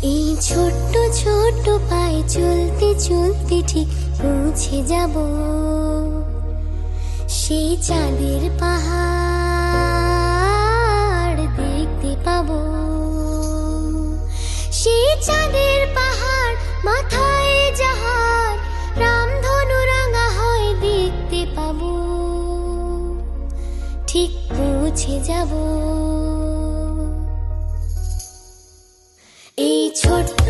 এই ছোট্ট ছোট্ট পায়ে চলতে চলতে ঠিক পৌঁছে যাব সেই চাঁদের পাহাড় দেখতে পাবো। সেই চাঁদের পাহাড় মাথায় যাহার রামধনু রাঙা হয় দেখতে পাবো, ঠিক পৌঁছে যাব। এই ছোট্ট